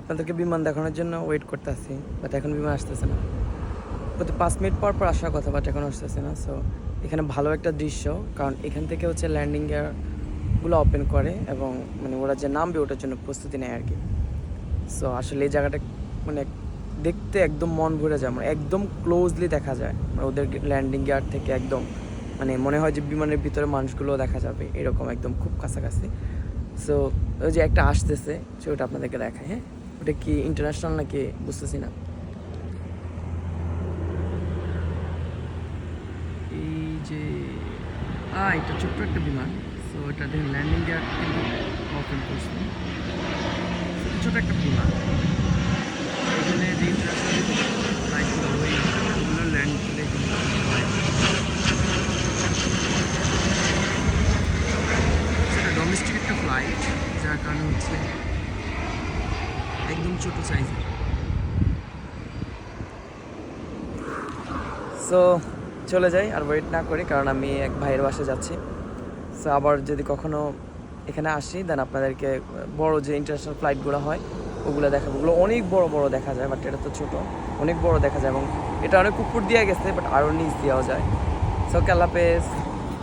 আপনাদেরকে বিমান দেখানোর জন্য ওয়েট করতেছি, বাট এখন বিমান আসতেছে না। প্রতি 5 মিনিট পর পর আসার কথা, বাট এখন আসতেছে না। সো এখানে ভালো একটা দৃশ্য, কারণ এখান থেকে হচ্ছে ল্যান্ডিং গিয়ারগুলো ওপেন করে এবং মানে ওরা যে নামবে ওটার জন্য প্রস্তুতি নেয় আর কি। সো আসলে এই জায়গাটা মানে দেখতে একদম মন ভরে যায়, মানে একদম ক্লোজলি দেখা যায়, মানে ওদের ল্যান্ডিং গিয়ার থেকে একদম মানে মনে হয় যে বিমানের ভিতরে মানুষগুলো দেখা যাবে, এরকম একদম খুব কাছাকাছি। সো ওই যে একটা আসতেছে, সে ওটা আপনাদেরকে দেখায়। হ্যাঁ, ওটা কি ইন্টারন্যাশনাল নাকি বুঝতেছি না। এই যে এটা ছোট্ট একটা বিমান। সো এটা দেখেন ল্যান্ডিং গিয়ার কিন্তু ওপেন করছে। ছোট একটা বিমান, এখানে যে ইন্টারন্যাশনাল ফ্লাইটগুলো ওইগুলো ল্যান্ড করে সেটা ডোমেস্টিক একটা ফ্লাইট, যার কারণে হচ্ছে একদম ছোট সাইজের। সো চলে যাই আর ওয়েট না করি, কারণ আমি এক ভাইয়ের বাসায় যাচ্ছি। সো আবার যদি কখনো এখানে আসি দেন আপনাদেরকে বড় যে ইন্টারন্যাশনাল ফ্লাইটগুলো হয় ওগুলো দেখাবো। ওগুলো অনেক বড় বড় দেখা যায়, বাট এটা তো ছোটো, অনেক বড় দেখা যায় এবং এটা অনেক উপর দিয়ে গেছে, বাট আরও নিচ দেওয়া যায়। সো আল্লাহ হাফেজ।